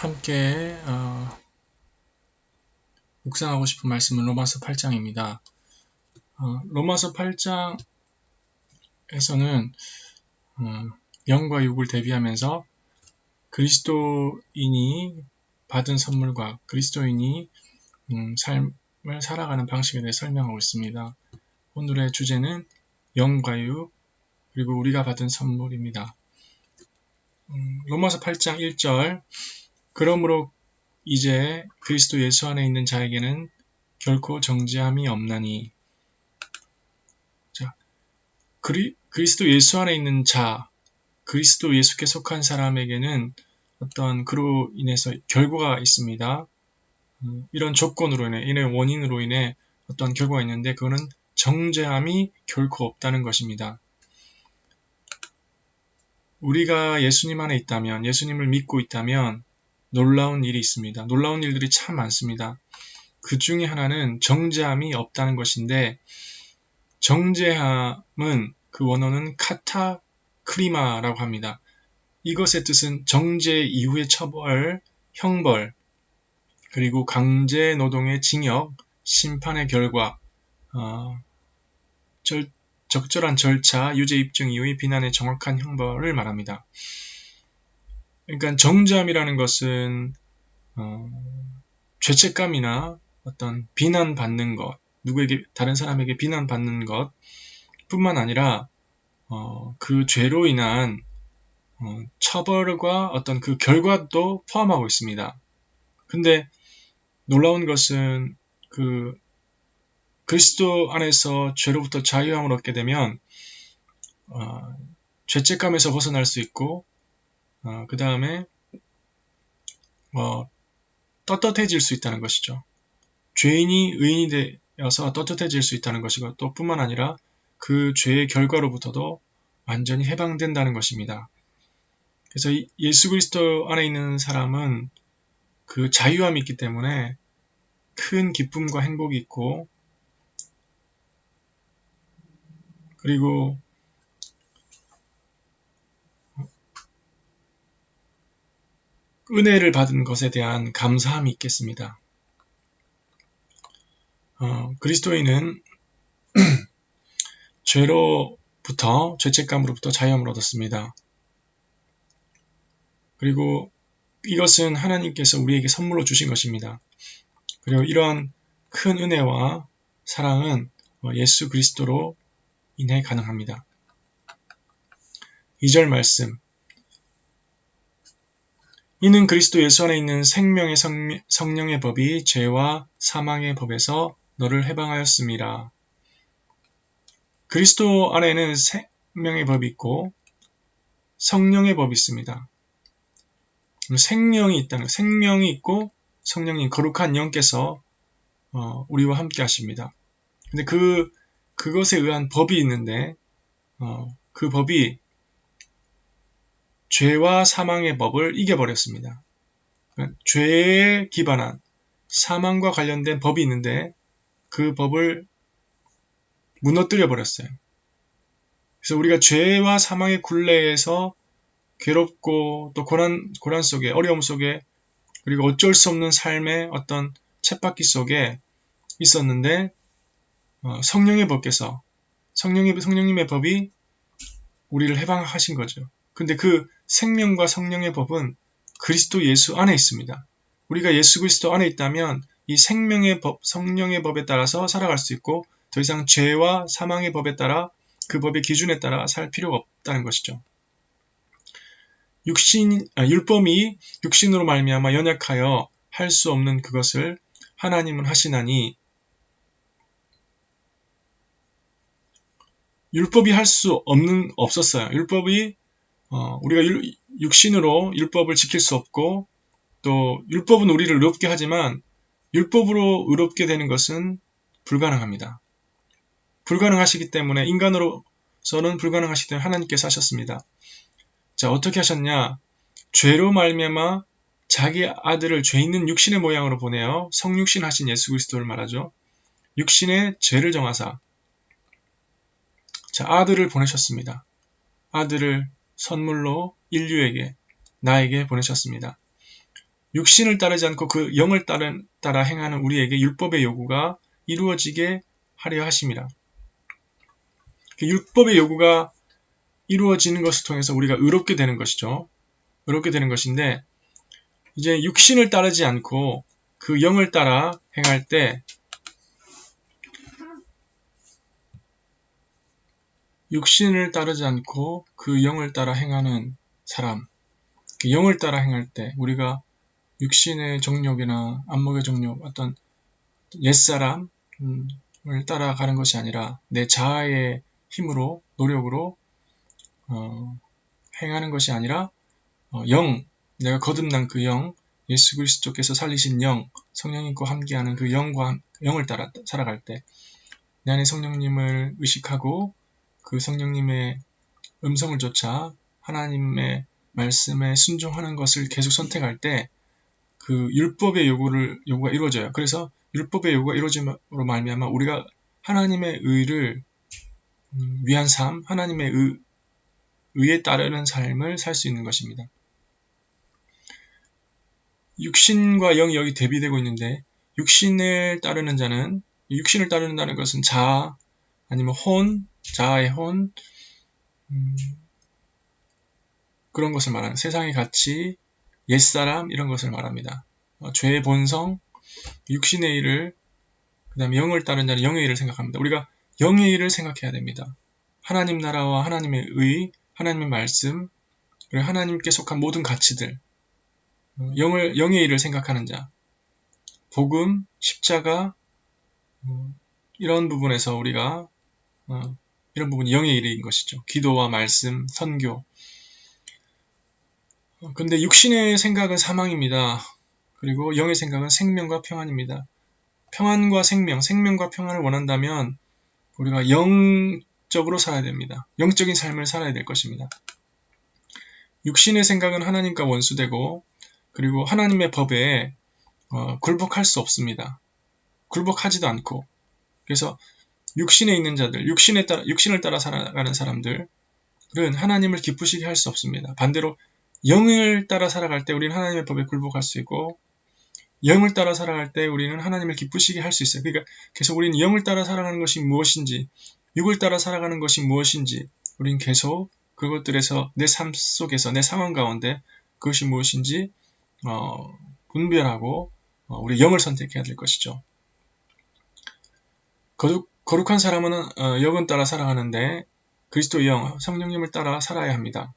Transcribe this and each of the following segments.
함께 묵상하고 싶은 말씀은 로마서 8장입니다. 로마서 8장에서는 영과 육을 대비하면서 그리스도인이 받은 선물과 그리스도인이 삶을 살아가는 방식에 대해 설명하고 있습니다. 오늘의 주제는 영과 육 그리고 우리가 받은 선물입니다. 로마서 8장 1절 그러므로 이제 그리스도 예수 안에 있는 자에게는 결코 정죄함이 없나니. 자, 그리스도 예수 안에 있는 자, 그리스도 예수께 속한 사람에게는 어떤 그로 인해서 결과가 있습니다. 이런 조건으로 인해, 이런 원인으로 인해 어떤 결과가 있는데 그거는 정죄함이 결코 없다는 것입니다. 우리가 예수님 안에 있다면, 예수님을 믿고 있다면 놀라운 일이 있습니다. 놀라운 일들이 참 많습니다. 그 중에 하나는 정죄함이 없다는 것인데, 정죄함은 그 원어는 카타크리마라고 합니다. 이것의 뜻은 정죄 이후의 처벌, 형벌, 그리고 강제 노동의 징역, 심판의 결과, 적절한 절차, 유죄 입증 이후의 비난의 정확한 형벌을 말합니다. 그러니까 정죄함이라는 것은 죄책감이나 어떤 비난받는 것, 누구에게 다른 사람에게 비난받는 것 뿐만 아니라 그 죄로 인한 처벌과 어떤 그 결과도 포함하고 있습니다. 근데 놀라운 것은 그 그리스도 안에서 죄로부터 자유함을 얻게 되면 죄책감에서 벗어날 수 있고 그 다음에 떳떳해질 수 있다는 것이죠. 죄인이 의인이 되어서 떳떳해질 수 있다는 것이고 또 뿐만 아니라 그 죄의 결과로부터도 완전히 해방된다는 것입니다. 그래서 예수 그리스도 안에 있는 사람은 그 자유함이 있기 때문에 큰 기쁨과 행복이 있고 그리고 은혜를 받은 것에 대한 감사함이 있겠습니다. 그리스도인은 죄로부터 죄책감으로부터 자유함을 얻었습니다. 그리고 이것은 하나님께서 우리에게 선물로 주신 것입니다. 그리고 이러한 큰 은혜와 사랑은 예수 그리스도로 인해 가능합니다. 2절 말씀 이는 그리스도 예수 안에 있는 생명의 성령의 법이 죄와 사망의 법에서 너를 해방하였음이라. 그리스도 안에는 생명의 법이 있고 성령의 법이 있습니다. 생명이 있다는 생명이 있고 성령님 거룩한 영께서 우리와 함께 하십니다. 근데 그것에 의한 법이 있는데 그 법이 죄와 사망의 법을 이겨버렸습니다. 그러니까 죄에 기반한 사망과 관련된 법이 있는데 그 법을 무너뜨려 버렸어요. 그래서 우리가 죄와 사망의 굴레에서 괴롭고 또 고난 속에 어려움 속에 그리고 어쩔 수 없는 삶의 어떤 쳇바퀴 속에 있었는데 성령의 법께서 성령님의 법이 우리를 해방하신 거죠. 근데 그 생명과 성령의 법은 그리스도 예수 안에 있습니다. 우리가 예수 그리스도 안에 있다면 이 생명의 법, 성령의 법에 따라서 살아갈 수 있고 더 이상 죄와 사망의 법에 따라 그 법의 기준에 따라 살 필요가 없다는 것이죠. 율법이 육신으로 말미암아 연약하여 할 수 없는 그것을 하나님은 하시나니 율법이 할 수 없었어요. 율법이 우리가 육신으로 율법을 지킬 수 없고 또 율법은 우리를 의롭게 하지만 율법으로 의롭게 되는 것은 불가능합니다. 불가능하시기 때문에 인간으로서는 불가능하시기 때문에 하나님께서 하셨습니다. 자, 어떻게 하셨냐? 죄로 말미암아 자기 아들을 죄 있는 육신의 모양으로 보내어 성육신 하신 예수 그리스도를 말하죠. 육신의 죄를 정하사 자, 아들을 보내셨습니다. 아들을 선물로 인류에게 나에게 보내셨습니다. 육신을 따르지 않고 그 영을 따라 행하는 우리에게 율법의 요구가 이루어지게 하려 하심이라. 율법의 요구가 이루어지는 것을 통해서 우리가 의롭게 되는 것이죠. 의롭게 되는 것인데, 이제 육신을 따르지 않고 그 영을 따라 행할 때, 육신을 따르지 않고 그 영을 따라 행하는 사람, 그 영을 따라 행할 때 우리가 육신의 정욕이나 안목의 정욕, 어떤 옛사람을 따라가는 것이 아니라 내 자아의 힘으로, 노력으로 행하는 것이 아니라 영, 내가 거듭난 그 영, 예수 그리스도께서 살리신 영, 성령님과 함께하는 그 영을 따라 살아갈 때 내 안에 성령님을 의식하고 그 성령님의 음성을 좇아 하나님의 말씀에 순종하는 것을 계속 선택할 때 그 율법의 요구가 이루어져요. 그래서 율법의 요구가 이루어짐으로 말미암아 우리가 하나님의 의를 위한 삶, 하나님의 의에 따르는 삶을 살 수 있는 것입니다. 육신과 영이 여기 대비되고 있는데 육신을 따르는다는 것은 자아, 아니면 자아의 혼, 그런 것을 말하는 세상의 가치, 옛사람 이런 것을 말합니다. 죄의 본성, 육신의 일을, 그 다음에 영을 따른 자는 영의 일을 생각합니다. 우리가 영의 일을 생각해야 됩니다. 하나님 나라와 하나님의 의, 하나님의 말씀, 그리고 하나님께 속한 모든 가치들, 영의 일을 생각하는 자, 복음, 십자가, 이런 부분에서 우리가 이런 부분이 영의 일인 것이죠. 기도와 말씀, 선교. 근데 육신의 생각은 사망입니다. 그리고 영의 생각은 생명과 평안입니다. 평안과 생명과 평안을 원한다면 우리가 영적으로 살아야 됩니다. 영적인 삶을 살아야 될 것입니다. 육신의 생각은 하나님과 원수되고 그리고 하나님의 법에 굴복할 수 없습니다. 굴복하지도 않고 그래서 육신에 있는 자들, 육신을 따라 살아가는 사람들은 하나님을 기쁘시게 할 수 없습니다. 반대로 영을 따라 살아갈 때 우리는 하나님의 법에 굴복할 수 있고 영을 따라 살아갈 때 우리는 하나님을 기쁘시게 할 수 있어요. 그러니까 계속 우리는 영을 따라 살아가는 것이 무엇인지, 육을 따라 살아가는 것이 무엇인지 우리는 계속 그것들에서 내 삶 속에서 내 상황 가운데 그것이 무엇인지 분별하고 우리 영을 선택해야 될 것이죠. 거룩한 사람은 영은 따라 살아가는데 그리스도의 영, 성령님을 따라 살아야 합니다.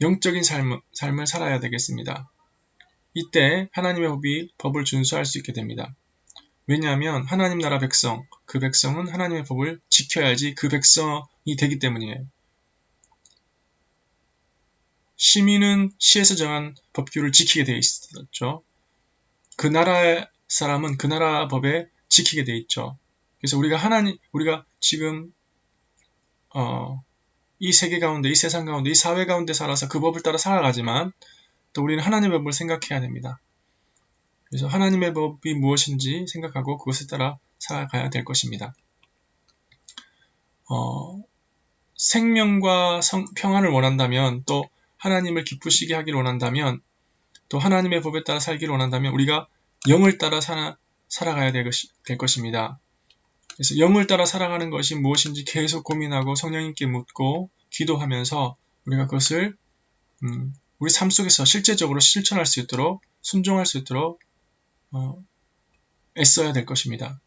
영적인 삶을 살아야 되겠습니다. 이때 하나님의 법을 준수할 수 있게 됩니다. 왜냐하면 하나님 나라 백성, 그 백성은 하나님의 법을 지켜야지 그 백성이 되기 때문이에요. 시민은 시에서 정한 법규를 지키게 되어 있었죠. 그 나라 사람은 그 나라 법에 지키게 되어 있죠. 그래서 우리가 지금 이 세계 가운데, 이 세상 가운데, 이 사회 가운데 살아서 그 법을 따라 살아가지만 또 우리는 하나님의 법을 생각해야 됩니다. 그래서 하나님의 법이 무엇인지 생각하고 그것에 따라 살아가야 될 것입니다. 생명과 평안을 원한다면 또 하나님을 기쁘시게 하기를 원한다면 또 하나님의 법에 따라 살기를 원한다면 우리가 영을 따라 살아가야 될 것입니다. 그래서 영을 따라 살아가는 것이 무엇인지 계속 고민하고 성령님께 묻고 기도하면서 우리가 그것을 우리 삶 속에서 실제적으로 실천할 수 있도록 순종할 수 있도록 애써야 될 것입니다.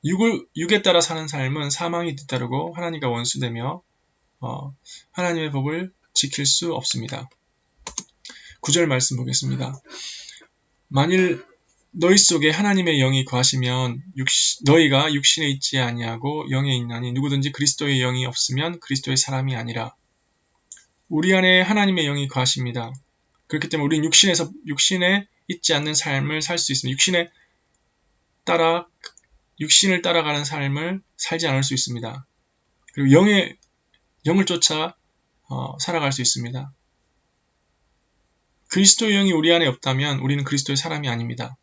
육에 따라 사는 삶은 사망이 뒤따르고 하나님과 원수되며 하나님의 법을 지킬 수 없습니다. 9절 말씀 보겠습니다. 만일 너희 속에 하나님의 영이 거하시면 너희가 육신에 있지 아니하고 영에 있나니 누구든지 그리스도의 영이 없으면 그리스도의 사람이 아니라. 우리 안에 하나님의 영이 거하십니다. 그렇기 때문에 우리는 육신에 있지 않는 삶을 살 수 있습니다. 육신을 따라가는 삶을 살지 않을 수 있습니다. 그리고 영을 쫓아 살아갈 수 있습니다. 그리스도의 영이 우리 안에 없다면 우리는 그리스도의 사람이 아닙니다.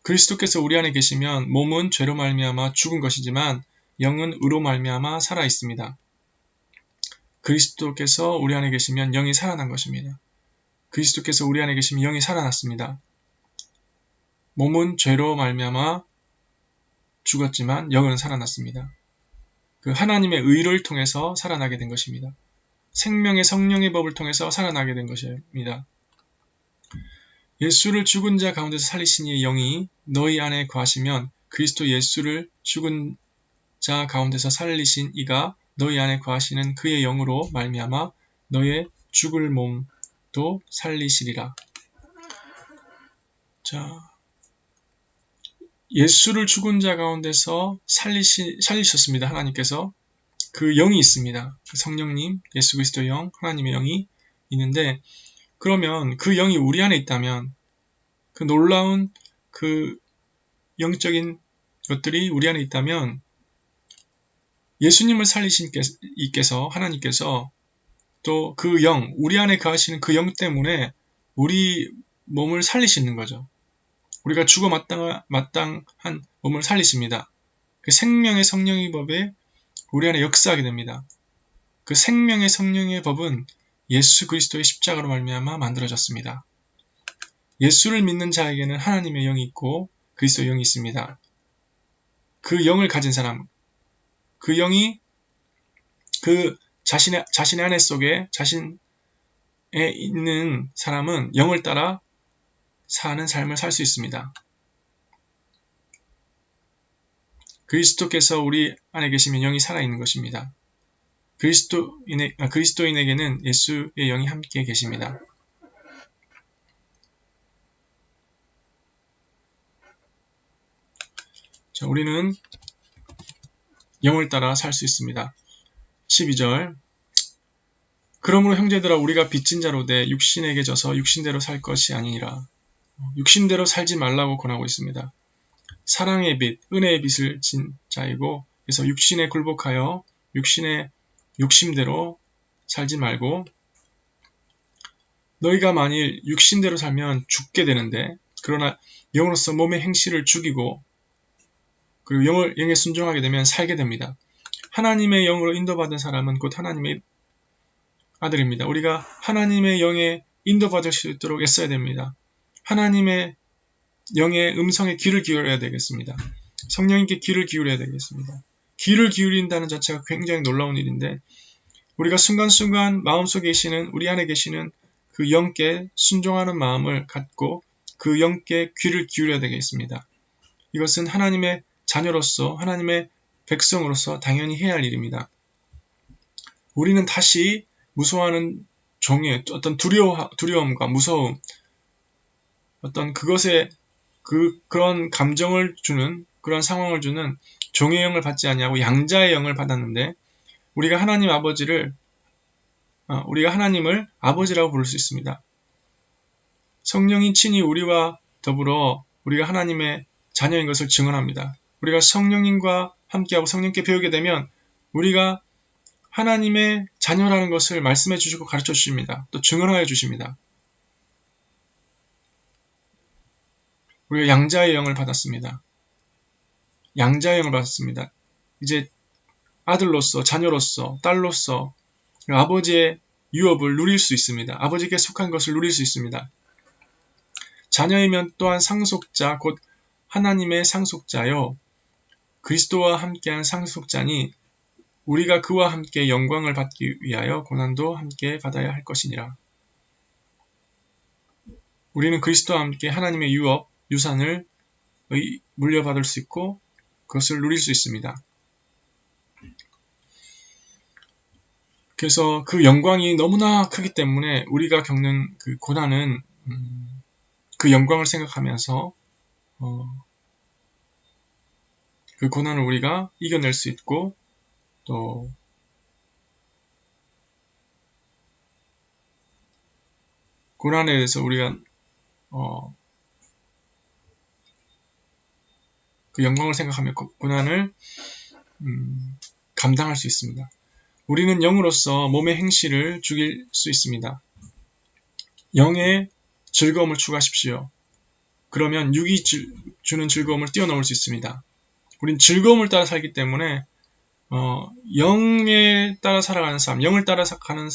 그리스도께서 우리 안에 계시면 몸은 죄로 말미암아 죽은 것이지만 영은 의로 말미암아 살아 있습니다. 그리스도께서 우리 안에 계시면 영이 살아난 것입니다. 그리스도께서 우리 안에 계시면 영이 살아났습니다. 몸은 죄로 말미암아 죽었지만 영은 살아났습니다. 그 하나님의 의를 통해서 살아나게 된 것입니다. 생명의 성령의 법을 통해서 살아나게 된 것입니다. 예수를 죽은 자 가운데서 살리신 이의 영이 너희 안에 거하시면 그리스도 예수를 죽은 자 가운데서 살리신 이가 너희 안에 거하시는 그의 영으로 말미암아 너의 죽을 몸도 살리시리라. 자, 예수를 죽은 자 가운데서 살리셨습니다. 하나님께서. 그 영이 있습니다. 성령님, 예수 그리스도 영, 하나님의 영이 있는데, 그러면 그 영이 우리 안에 있다면 그 놀라운 그 영적인 것들이 우리 안에 있다면 예수님을 살리신 이께서 하나님께서 또 그 영, 우리 안에 거하시는 그 영 때문에 우리 몸을 살리시는 거죠. 우리가 죽어 마땅한 몸을 살리십니다. 그 생명의 성령의 법에 우리 안에 역사하게 됩니다. 그 생명의 성령의 법은 예수 그리스도의 십자가로 말미암아 만들어졌습니다. 예수를 믿는 자에게는 하나님의 영이 있고 그리스도의 영이 있습니다. 그 영을 가진 사람, 그 영이 그 자신의 안에 속에 자신에 있는 사람은 영을 따라 사는 삶을 살 수 있습니다. 그리스도께서 우리 안에 계시면 영이 살아있는 것입니다. 그리스도인에게는 예수의 영이 함께 계십니다. 자, 우리는 영을 따라 살 수 있습니다. 12절 그러므로 형제들아 우리가 빚진 자로 돼 육신에게 져서 육신대로 살 것이 아니니라. 육신대로 살지 말라고 권하고 있습니다. 사랑의 빚, 은혜의 빚을 진 자이고 그래서 육신에 굴복하여 육신의 욕심대로 살지 말고 너희가 만일 육신대로 살면 죽게 되는데 그러나 영으로서 몸의 행실을 죽이고 그리고 영에 순종하게 되면 살게 됩니다. 하나님의 영으로 인도받은 사람은 곧 하나님의 아들입니다. 우리가 하나님의 영에 인도받을 수 있도록 애써야 됩니다. 하나님의 영의 음성에 귀를 기울여야 되겠습니다. 성령님께 귀를 기울여야 되겠습니다. 귀를 기울인다는 자체가 굉장히 놀라운 일인데 우리가 순간순간 마음속에 계시는 우리 안에 계시는 그 영께 순종하는 마음을 갖고 그 영께 귀를 기울여야 되겠습니다. 이것은 하나님의 자녀로서 하나님의 백성으로서 당연히 해야 할 일입니다. 우리는 다시 무서워하는 종의 어떤 두려움과 무서움 어떤 그런 감정을 주는 그런 상황을 주는 종의 영을 받지 아니하고 양자의 영을 받았는데 우리가 하나님을 아버지라고 부를 수 있습니다. 성령이 친히 우리와 더불어 우리가 하나님의 자녀인 것을 증언합니다. 우리가 성령님과 함께하고 성령께 배우게 되면 우리가 하나님의 자녀라는 것을 말씀해 주시고 가르쳐 주십니다. 또 증언하여 주십니다. 우리가 양자의 영을 받았습니다. 양자의 영을 받았습니다. 이제 아들로서, 자녀로서, 딸로서 아버지의 유업을 누릴 수 있습니다. 아버지께 속한 것을 누릴 수 있습니다. 자녀이면 또한 상속자, 곧 하나님의 상속자요. 그리스도와 함께한 상속자니 우리가 그와 함께 영광을 받기 위하여 고난도 함께 받아야 할 것이니라. 우리는 그리스도와 함께 하나님의 유산을 물려받을 수 있고 그것을 누릴 수 있습니다. 그래서 그 영광이 너무나 크기 때문에 우리가 겪는 그 고난은 그 영광을 생각하면서 그 고난을 우리가 이겨낼 수 있고 또 고난에 대해서 우리가 그 영광을 생각하며 고난을 감당할 수 있습니다. 우리는 영으로서 몸의 행실을 죽일 수 있습니다. 영의 즐거움을 추구하십시오. 그러면 육이 주는 즐거움을 뛰어넘을 수 있습니다. 우린 즐거움을 따라 살기 때문에 영에 따라 살아가는 삶, 영을 따라 가는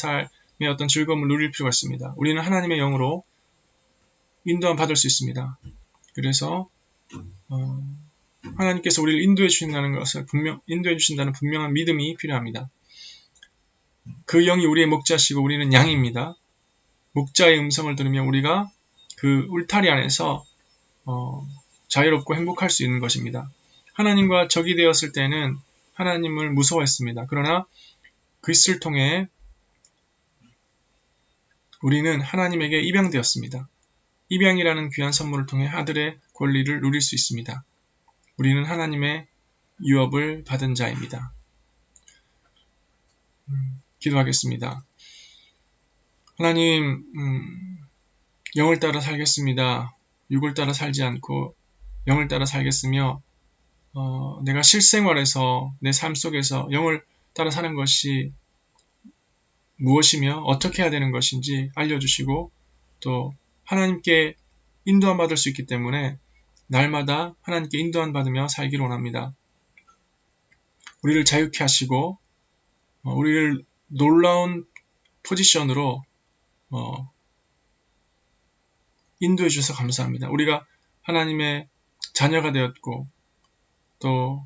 어떤 즐거움을 누릴 필요가 있습니다. 우리는 하나님의 영으로 인도함 받을 수 있습니다. 그래서 하나님께서 우리를 인도해 주신다는 것을 인도해 주신다는 분명한 믿음이 필요합니다. 그 영이 우리의 목자시고 우리는 양입니다. 목자의 음성을 들으면 우리가 그 울타리 안에서 자유롭고 행복할 수 있는 것입니다. 하나님과 적이 되었을 때는 하나님을 무서워했습니다. 그러나 그리스도를 통해 우리는 하나님에게 입양되었습니다. 입양이라는 귀한 선물을 통해 아들의 권리를 누릴 수 있습니다. 우리는 하나님의 유업을 받은 자입니다. 기도하겠습니다. 하나님, 영을 따라 살겠습니다. 육을 따라 살지 않고 영을 따라 살겠으며 내가 실생활에서 내 삶 속에서 영을 따라 사는 것이 무엇이며 어떻게 해야 되는 것인지 알려주시고 또 하나님께 인도함 받을 수 있기 때문에 날마다 하나님께 인도함 받으며 살기를 원합니다. 우리를 자유케 하시고 우리를 놀라운 포지션으로 인도해 주셔서 감사합니다. 우리가 하나님의 자녀가 되었고 또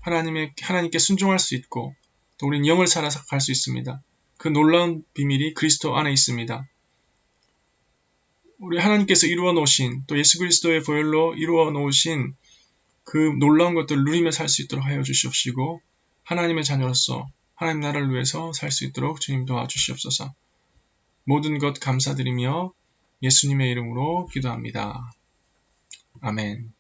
하나님께 순종할 수 있고 또 우리는 영을 살아서 갈 수 있습니다. 그 놀라운 비밀이 그리스도 안에 있습니다. 우리 하나님께서 이루어 놓으신 또 예수 그리스도의 보혈로 이루어 놓으신 그 놀라운 것들을 누리며 살 수 있도록 하여 주시옵시고 하나님의 자녀로서 하나님 나라를 위해서 살 수 있도록 주님 도와주시옵소서. 모든 것 감사드리며 예수님의 이름으로 기도합니다. 아멘.